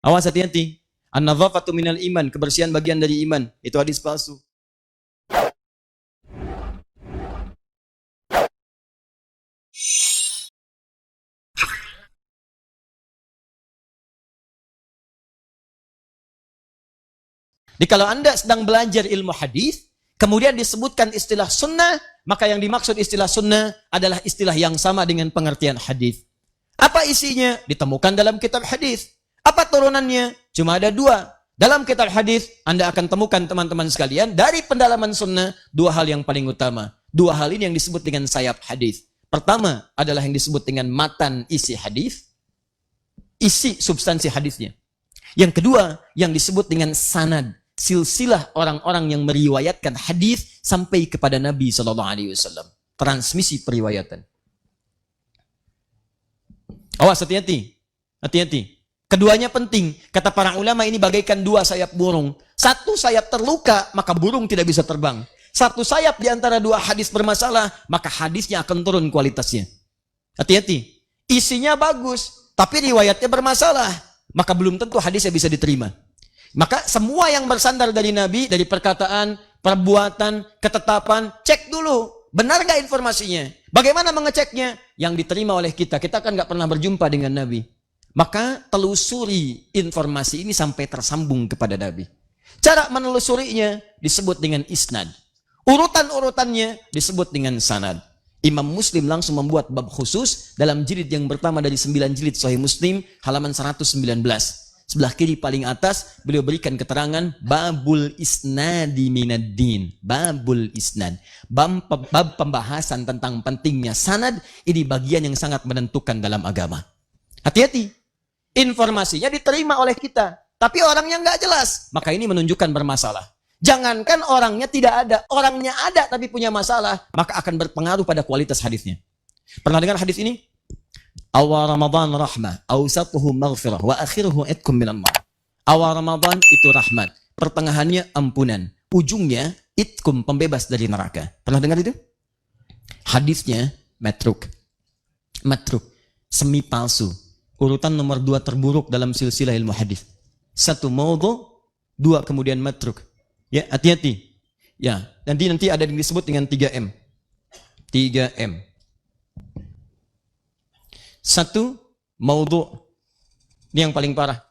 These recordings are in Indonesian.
Awas hati-hati. An-nadhafatu minal iman, kebersihan bagian dari iman. Itu hadis palsu. Jadi kalau Anda sedang belajar ilmu hadis, kemudian disebutkan istilah sunnah, maka yang dimaksud istilah sunnah adalah istilah yang sama dengan pengertian hadis. Apa isinya? Ditemukan dalam kitab hadis. Apa turunannya? Cuma ada dua. Dalam kitab hadis, Anda akan temukan teman-teman sekalian, dari pendalaman sunnah, dua hal yang paling utama. Dua hal ini yang disebut dengan sayap hadis. Pertama adalah yang disebut dengan matan isi hadis, isi substansi hadisnya. Yang kedua, yang disebut dengan sanad, silsilah orang-orang yang meriwayatkan hadis sampai kepada Nabi SAW. Transmisi periwayatan. Awas, hati-hati. Hati-hati. Keduanya penting. Kata para ulama, ini bagaikan dua sayap burung. Satu sayap terluka, maka burung tidak bisa terbang. Satu sayap di antara dua hadis bermasalah, maka hadisnya akan turun kualitasnya. Hati-hati. Isinya bagus, tapi riwayatnya bermasalah, maka belum tentu hadisnya bisa diterima. Maka semua yang bersandar dari Nabi, dari perkataan, perbuatan, ketetapan, cek dulu. Benar gak informasinya? Bagaimana mengeceknya? Yang diterima oleh kita. Kita kan gak pernah berjumpa dengan Nabi. Maka telusuri informasi ini sampai tersambung kepada Nabi. Cara menelusurinya disebut dengan isnad. Urutan-urutannya disebut dengan sanad. Imam Muslim langsung membuat bab khusus dalam jilid yang pertama dari 9 jilid Sahih Muslim, halaman 119. Sebelah kiri paling atas, beliau berikan keterangan babul isnadi minaddin. Babul isnad. Bab pembahasan tentang pentingnya sanad, ini bagian yang sangat menentukan dalam agama. Hati-hati. Informasinya diterima oleh kita, tapi orangnya nggak jelas, maka ini menunjukkan bermasalah. Jangankan orangnya tidak ada, orangnya ada tapi punya masalah, maka akan berpengaruh pada kualitas hadisnya. Pernah dengar hadis ini? Awal Ramadan rahmah, awsatuhu maghfirah, wa akhiruhu itkum minan nar. Awal Ramadan itu rahmat, pertengahannya ampunan, ujungnya itkum, pembebas dari neraka. Pernah dengar itu? Hadisnya matruk. Matruk, semi palsu. Urutan nomor 2 terburuk dalam silsilah ilmu hadis. 1 maudhu, 2 kemudian matruk. Ya, hati-hati. Ya, nanti ada yang disebut dengan 3M. 3M. 1 maudhu. Ini yang paling parah.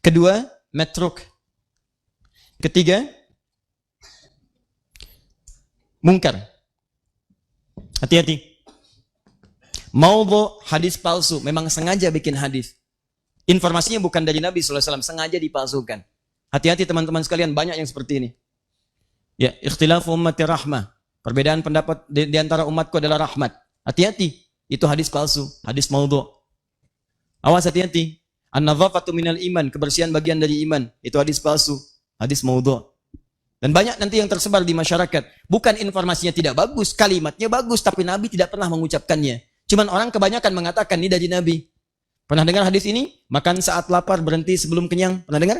Kedua, matruk. Ketiga, mungkar. Hati-hati. Maudhu, hadis palsu, memang sengaja bikin hadis. Informasinya bukan dari Nabi SAW, sengaja dipalsukan. Hati-hati teman-teman sekalian, banyak yang seperti ini. Ya, ikhtilafu ummati rahmah. Perbedaan pendapat di antara umatku adalah rahmat. Hati-hati, itu hadis palsu, hadis maudhu. Awas, hati-hati. An-nadhafatu minal iman, kebersihan bagian dari iman. Itu hadis palsu, hadis maudhu. Dan banyak nanti yang tersebar di masyarakat. Bukan informasinya tidak bagus, kalimatnya bagus, tapi Nabi tidak pernah mengucapkannya. Cuman orang kebanyakan mengatakan ini dari Nabi. Pernah dengar hadis ini? Makan saat lapar, berhenti sebelum kenyang. Pernah dengar?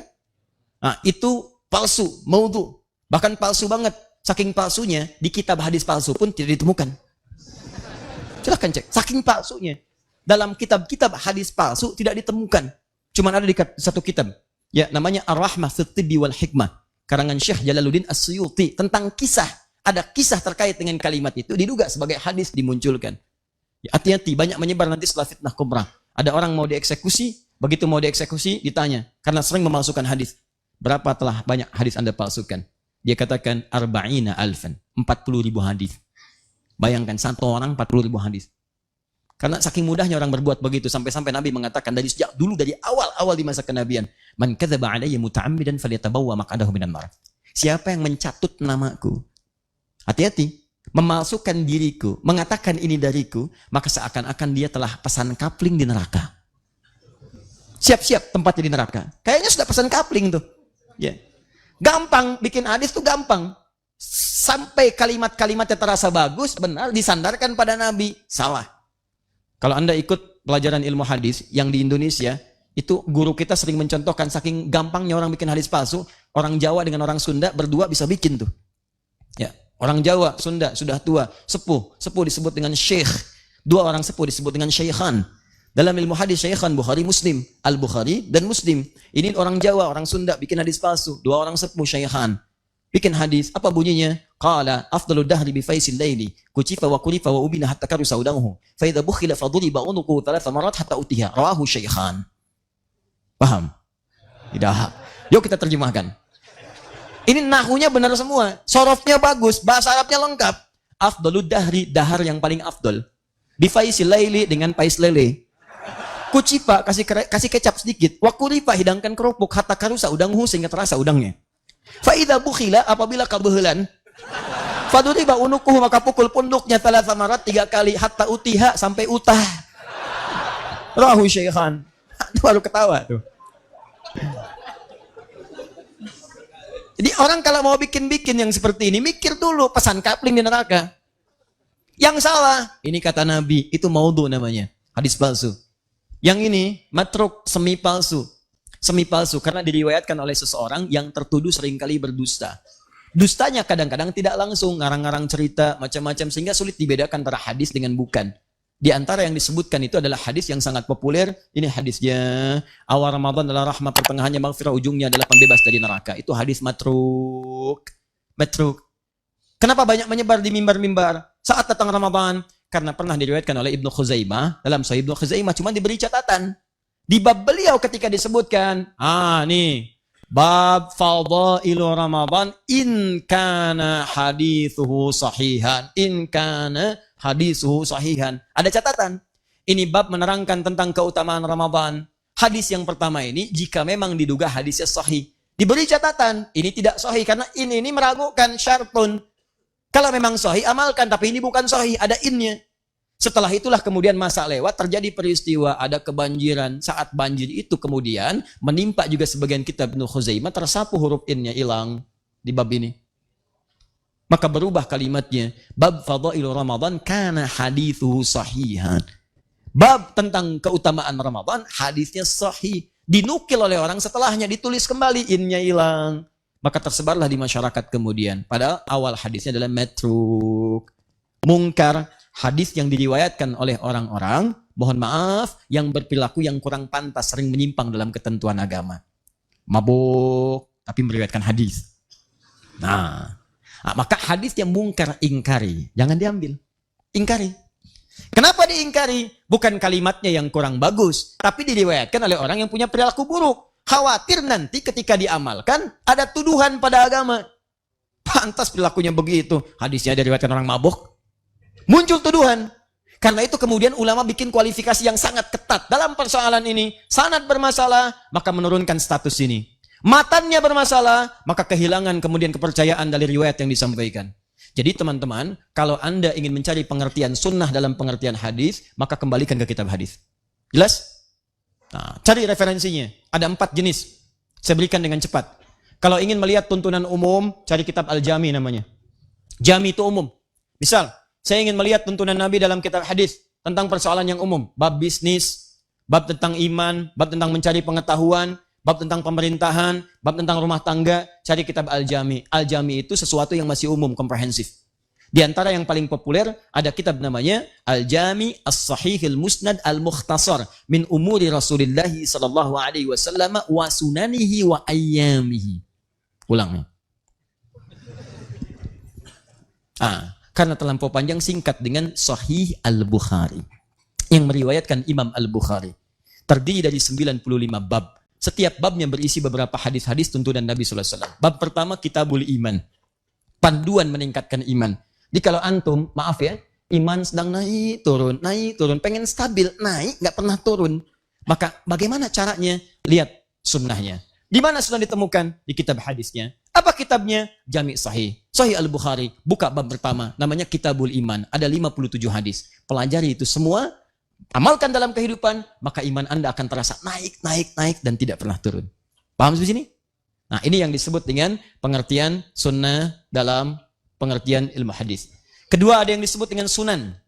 Nah, itu palsu, maudhu. Bahkan palsu banget. Saking palsunya, di kitab hadis palsu pun tidak ditemukan. Silahkan cek. Saking palsunya. Dalam kitab-kitab hadis palsu tidak ditemukan. Cuman ada di satu kitab. Ya, namanya Ar-Rahmah fit Tibbi wal Hikmah. Karangan Syekh Jalaluddin As-Suyuti. Tentang kisah. Ada kisah terkait dengan kalimat itu. Diduga sebagai hadis dimunculkan. Hati-hati, banyak menyebar nanti setelah fitnah kubra. Ada orang mau dieksekusi, begitu mau dieksekusi ditanya, karena sering memalsukan hadis. Berapa telah banyak hadis Anda palsukan? Dia katakan arba'ina alfan, 40.000 hadis. Bayangkan satu orang 40.000 hadis. Karena saking mudahnya orang berbuat begitu, sampai-sampai Nabi mengatakan dari sejak dulu, dari awal-awal di masa kenabian, man kadzaba alayya muta'ammidan falyatabawwa maq'adahu minan nar. Siapa yang mencatut namaku? Hati-hati. Memalsukan diriku, mengatakan ini dariku, maka seakan-akan dia telah pesan kapling di neraka. Siap-siap tempatnya di neraka. Kayaknya sudah pesan kapling tuh. Ya. Gampang, bikin hadis tuh gampang. Sampai kalimat-kalimatnya terasa bagus, benar, disandarkan pada Nabi. Salah. Kalau Anda ikut pelajaran ilmu hadis yang di Indonesia, itu guru kita sering mencontohkan saking gampangnya orang bikin hadis palsu, orang Jawa dengan orang Sunda berdua bisa bikin tuh. Ya. Orang Jawa, Sunda, sudah tua, sepuh disebut dengan syekh. 2 orang sepuh disebut dengan syaikhan. Dalam ilmu hadis syaikhan Bukhari Muslim, Al-Bukhari dan Muslim. Ini orang Jawa, orang Sunda bikin hadis palsu. Dua orang sepuh syaikhan bikin hadis. Apa bunyinya? Qala afdalu dahri bi faisil laili kucifa wa kulifa wa ubina hatta karu saudahu fa idza bukhila faduriba unuqu thalatha marat hatta utiha rawahu syaikhan. Paham? Tidak. Yuk kita terjemahkan. Ini nahunya benar semua, sorofnya bagus, bahasa Arabnya lengkap. Afdalu dahri, dahar yang paling afdol. Bifaisil laili, dengan pais lele. Kucipa, kasih kecap sedikit. Wakuripa, hidangkan kerupuk. Hatta karusa udanghu, sehingga terasa udangnya. Faida bukhila, apabila kebehelan. Faduriba unukuhu, maka pukul punduknya talat samarat 3 kali. Hatta utiha, sampai utah. Rahu syaikhan. Baru ketawa tuh. Jadi orang kalau mau bikin-bikin yang seperti ini, mikir dulu pesan kapling di neraka. Yang salah, ini kata Nabi, itu maudhu namanya, hadis palsu. Yang ini, matruk, semi palsu. Semi palsu, karena diriwayatkan oleh seseorang yang tertuduh seringkali berdusta. Dustanya kadang-kadang tidak langsung, ngarang-ngarang cerita, macam-macam, sehingga sulit dibedakan antara hadis dengan bukan. Di antara yang disebutkan itu adalah hadis yang sangat populer. Ini hadisnya, awal Ramadan adalah rahmat, pertengahannya maghfirah, ujungnya adalah pembebas dari neraka. Itu hadis matruk. Matruk. Kenapa banyak menyebar di mimbar-mimbar saat datang Ramadan? Karena pernah diriwayatkan oleh Ibnu Khuzaimah, dalam Sahih Ibnu Khuzaimah cuma diberi catatan. Di bab beliau ketika disebutkan, nih, bab fadailu Ramadan in kana hadithuhu sahihan. In kana hadithuhu sahihan. Ada catatan. Ini bab menerangkan tentang keutamaan Ramadan. Hadis yang pertama ini, jika memang diduga hadisnya sahih. Diberi catatan, ini tidak sahih karena ini meragukan syartun. Kalau memang sahih, amalkan. Tapi ini bukan sahih, ada innya. Setelah itulah kemudian masa lewat, terjadi peristiwa, ada kebanjiran. Saat banjir itu kemudian menimpa juga sebagian kitab Ibnu Khuzaimah, tersapu huruf innya, hilang di bab ini. Maka berubah kalimatnya. Bab fadailu Ramadan kana hadithuhu sahihan. Bab tentang keutamaan Ramadan, hadisnya sahih. Dinukil oleh orang setelahnya, ditulis kembali, innya hilang. Maka tersebarlah di masyarakat kemudian. Padahal awal hadisnya adalah matruk. Mungkar, hadis yang diriwayatkan oleh orang-orang, mohon maaf, yang berperilaku yang kurang pantas, sering menyimpang dalam ketentuan agama. Mabuk, tapi meriwayatkan hadis. Maka hadis yang mungkar ingkari, jangan diambil. Ingkari. Kenapa diingkari? Bukan kalimatnya yang kurang bagus, tapi diriwayatkan oleh orang yang punya perilaku buruk. Khawatir nanti ketika diamalkan ada tuduhan pada agama. Pantas perilakunya begitu. Hadisnya diriwayatkan orang mabuk. Muncul tuduhan. Karena itu kemudian ulama bikin kualifikasi yang sangat ketat dalam persoalan ini. Sanad bermasalah, maka menurunkan status ini. Matannya bermasalah, maka kehilangan kemudian kepercayaan dari riwayat yang disampaikan. Jadi teman-teman, kalau Anda ingin mencari pengertian sunnah dalam pengertian hadis, maka kembalikan ke kitab hadis. Jelas? Cari referensinya. Ada 4 jenis. Saya berikan dengan cepat. Kalau ingin melihat tuntunan umum, cari kitab Al-Jami namanya. Jami itu umum. Misal, saya ingin melihat tuntunan Nabi dalam kitab hadis tentang persoalan yang umum. Bab bisnis, bab tentang iman, bab tentang mencari pengetahuan, bab tentang pemerintahan, bab tentang rumah tangga, cari kitab Al-Jami. Al-Jami itu sesuatu yang masih umum, komprehensif. Di antara yang paling populer, ada kitab namanya Al-Jami As-Sahihil Musnad Al-Mukhtasar min umuri Rasulullah sallallahu alaihi wasallam wa sunanihi wa ayyamihi. Ulang. Karena terlampau panjang, singkat dengan Sahih Al-Bukhari. Yang meriwayatkan Imam Al-Bukhari. Terdiri dari 95 bab. Setiap babnya berisi beberapa hadis-hadis tuntunan Nabi sallallahu alaihi wasallam. Bab pertama, Kitabul Iman. Panduan meningkatkan iman. Jadi kalau antum, maaf ya, iman sedang naik turun, pengen stabil, naik, nggak pernah turun. Maka bagaimana caranya? Lihat sunnahnya. Di mana sunnah ditemukan? Di kitab hadisnya. Apa kitabnya? Jami' Sahih. Sahih Al-Bukhari. Buka bab pertama, namanya Kitabul Iman. Ada 57 hadis. Pelajari itu semua, amalkan dalam kehidupan, maka iman Anda akan terasa naik, dan tidak pernah turun. Paham di sini? Nah, ini yang disebut dengan pengertian sunnah dalam pengertian ilmu hadis. Kedua, ada yang disebut dengan sunan.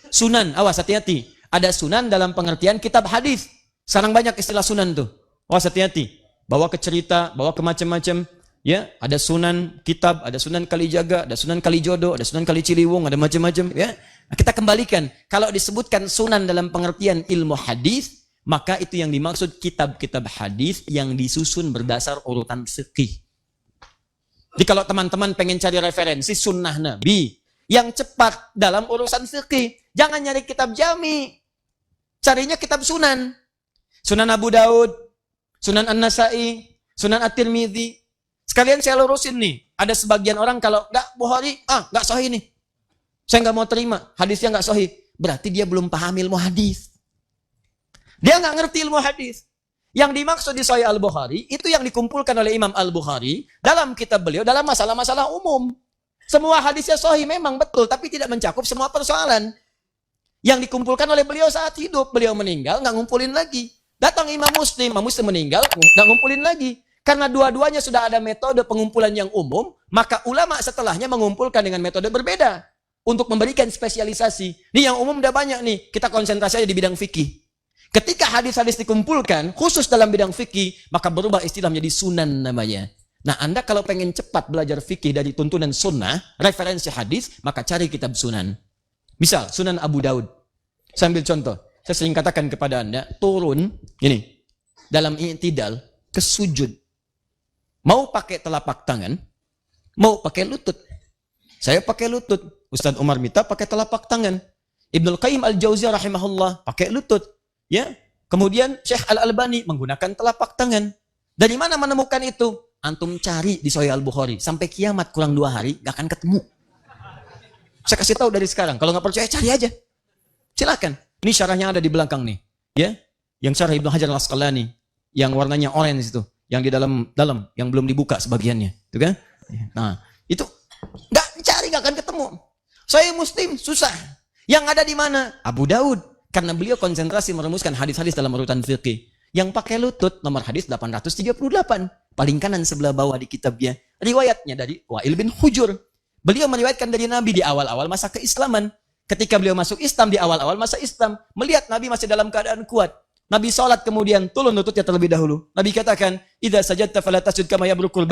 Sunan, awas hati-hati. Ada sunan dalam pengertian kitab hadis. Sekarang banyak istilah sunan tuh. Awas hati-hati. Bawa ke cerita, bawa ke macam-macam. Ya, ada sunan kitab, ada sunan Kalijaga, ada sunan Kalijodo, ada sunan Kali Ciliwung, ada macam-macam. Ya, Nah, kita kembalikan, kalau disebutkan sunan dalam pengertian ilmu hadis, maka itu yang dimaksud kitab-kitab hadis yang disusun berdasar urutan fikih. Jadi kalau teman-teman pengen cari referensi sunnah Nabi yang cepat dalam urusan fikih, jangan nyari kitab jami, carinya kitab sunan. Sunan Abu Daud, Sunan An-Nasai, Sunan At-Tirmidzi. Sekalian saya lurusin nih, ada sebagian orang kalau nggak Bukhari, nggak sahih nih, saya nggak mau terima, hadisnya nggak sahih. Berarti dia belum paham ilmu hadis. Dia nggak ngerti ilmu hadis. Yang dimaksud di Sahih Al-Bukhari, itu yang dikumpulkan oleh Imam Al-Bukhari dalam kitab beliau, dalam masalah-masalah umum. Semua hadisnya sahih memang betul, tapi tidak mencakup semua persoalan. Yang dikumpulkan oleh beliau saat hidup, beliau meninggal, nggak ngumpulin lagi. Datang Imam Muslim meninggal, nggak ngumpulin lagi. Karena dua-duanya sudah ada metode pengumpulan yang umum, maka ulama setelahnya mengumpulkan dengan metode berbeda untuk memberikan spesialisasi. Nih yang umum udah banyak nih, kita konsentrasi aja di bidang fikih. Ketika hadis-hadis dikumpulkan, khusus dalam bidang fikih, maka berubah istilah menjadi sunan namanya. Nah, Anda kalau pengen cepat belajar fikih dari tuntunan sunnah, referensi hadis, maka cari kitab sunan. Misal, Sunan Abu Daud. Saya ambil contoh. Saya sering katakan kepada Anda, turun, ini, dalam i'tidal, ke sujud. Mau pakai telapak tangan, mau pakai lutut. Saya pakai lutut. Ustadz Umar Mita pakai telapak tangan. Ibnul Qayyim Al-Jauziyah rahimahullah pakai lutut. Ya, kemudian Syekh Al-Albani menggunakan telapak tangan. Dari mana menemukan itu? Antum cari di Sahih Al-Bukhari. Sampai kiamat kurang 2 hari, gak akan ketemu. Saya kasih tahu dari sekarang. Kalau nggak percaya, cari aja. Silakan. Ini syarahnya ada di belakang nih. Ya, yang syarah Ibnu Hajar Al-Asqalani. Yang warnanya orange itu. Yang di dalam, yang belum dibuka sebagiannya. Itu kan? Nah, itu nggak cari, nggak akan ketemu. Sahih Muslim, susah. Yang ada di mana? Abu Daud. Karena beliau konsentrasi merumuskan hadis-hadis dalam urutan fikih. Yang pakai lutut, nomor hadis 838. Paling kanan sebelah bawah di kitabnya. Riwayatnya dari Wa'il bin Hujur. Beliau meriwayatkan dari Nabi di awal-awal masa keislaman. Ketika beliau masuk Islam di awal-awal masa Islam. Melihat Nabi masih dalam keadaan kuat. Nabi sholat kemudian turun lututnya terlebih dahulu. Nabi katakan, "Idza sajadta fala tasjud kama yabrukul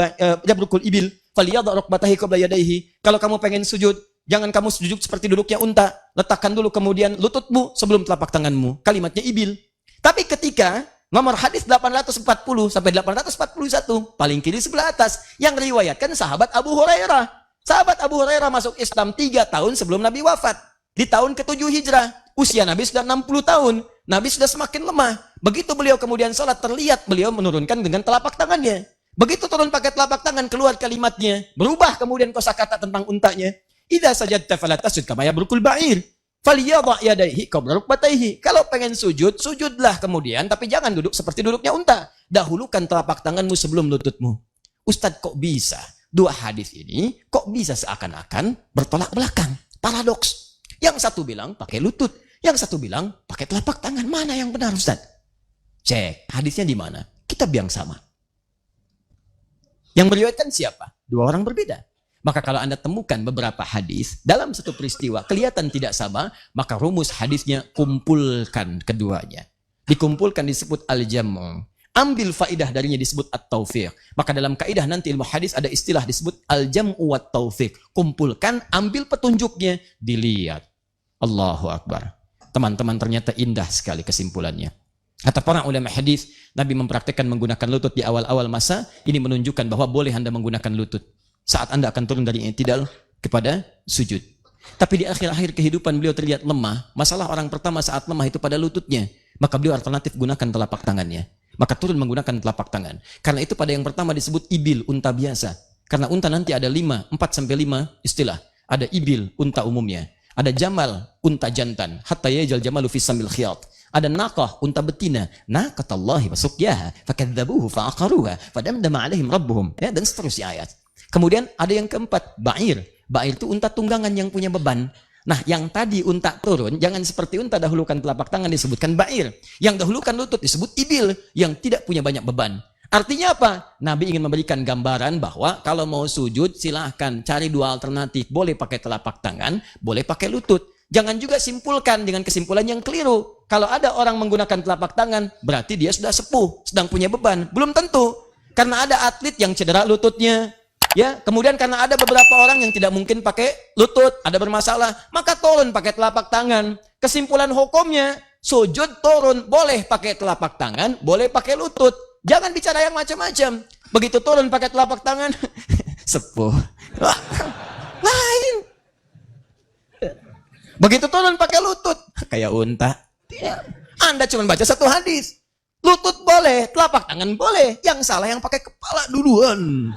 ibil, falyadha rukbatahi qabla yadayhi." Kalau kamu pengen sujud, jangan kamu sujud seperti duduknya unta. Letakkan dulu kemudian lututmu sebelum telapak tanganmu. Kalimatnya ibil. Tapi ketika nomor hadis 840 sampai 841, paling kiri sebelah atas, yang riwayatkan sahabat Abu Hurairah. Sahabat Abu Hurairah masuk Islam 3 tahun sebelum Nabi wafat. Di tahun ke-7 Hijrah. Usia Nabi sudah 60 tahun. Nabi sudah semakin lemah. Begitu beliau kemudian sholat, terlihat beliau menurunkan dengan telapak tangannya. Begitu turun pakai telapak tangan, keluar kalimatnya. Berubah kemudian kosakata tentang untanya. Idza sajadta fala tasjud kama yabrukul ba'ir. Falyadha yadayhi qabla rukbatayhi. Kalau pengen sujud, sujudlah kemudian, tapi jangan duduk seperti duduknya unta. Dahulukan telapak tanganmu sebelum lututmu. Ustadz, kok bisa? 2 hadis ini kok bisa seakan-akan bertolak belakang? Paradoks. Yang satu bilang pakai lutut, yang satu bilang pakai telapak tangan. Mana yang benar, Ustaz? Cek, hadisnya di mana? Kitab yang sama. Yang meriwayatkan siapa? 2 orang berbeda. Maka kalau Anda temukan beberapa hadis dalam satu peristiwa kelihatan tidak sama, maka rumus hadisnya kumpulkan keduanya. Dikumpulkan disebut al-jam'. Ambil faidah darinya disebut at-taufiq. Maka dalam kaidah nanti ilmu hadis ada istilah disebut al-jam'u wat-taufiq. Kumpulkan, ambil petunjuknya, dilihat. Allahu Akbar. Teman-teman, ternyata indah sekali kesimpulannya. Kata para ulama hadis, Nabi mempraktikkan menggunakan lutut di awal-awal masa. Ini menunjukkan bahwa boleh Anda menggunakan lutut saat Anda akan turun dari i'tidal kepada sujud. Tapi di akhir-akhir kehidupan beliau terlihat lemah. Masalah orang pertama saat lemah itu pada lututnya. Maka beliau alternatif gunakan telapak tangannya. Maka turun menggunakan telapak tangan. Karena itu pada yang pertama disebut ibil, unta biasa. Karena unta nanti ada 4 sampai 5 istilah. Ada ibil, unta umumnya. Ada jamal, unta jantan. Hatta yajal jamalu fi samil khiyat. Ada naqah, unta betina. Naqatallahi wa suqyaha fakadzabuhu fa'aqaruha fadamdama alaihim rabbuhum. Ya, dan seterusnya ayat. Kemudian ada yang keempat, ba'ir. Ba'ir itu unta tunggangan yang punya beban. Nah, yang tadi unta turun, jangan seperti unta dahulukan telapak tangan disebutkan ba'ir. Yang dahulukan lutut disebut ibil, yang tidak punya banyak beban. Artinya apa? Nabi ingin memberikan gambaran bahwa kalau mau sujud silahkan cari 2 alternatif. Boleh pakai telapak tangan, boleh pakai lutut. Jangan juga simpulkan dengan kesimpulan yang keliru. Kalau ada orang menggunakan telapak tangan, berarti dia sudah sepuh, sedang punya beban. Belum tentu. Karena ada atlet yang cedera lututnya, Ya, kemudian karena ada beberapa orang yang tidak mungkin pakai lutut, ada bermasalah, maka turun pakai telapak tangan. Kesimpulan hukumnya, sujud turun, boleh pakai telapak tangan, boleh pakai lutut. Jangan bicara yang macam-macam. Begitu turun pakai telapak tangan, sepuh. Lain. Begitu turun pakai lutut, kayak unta. Anda cuma baca satu hadis. Lutut boleh, telapak tangan boleh. Yang salah yang pakai kepala duluan.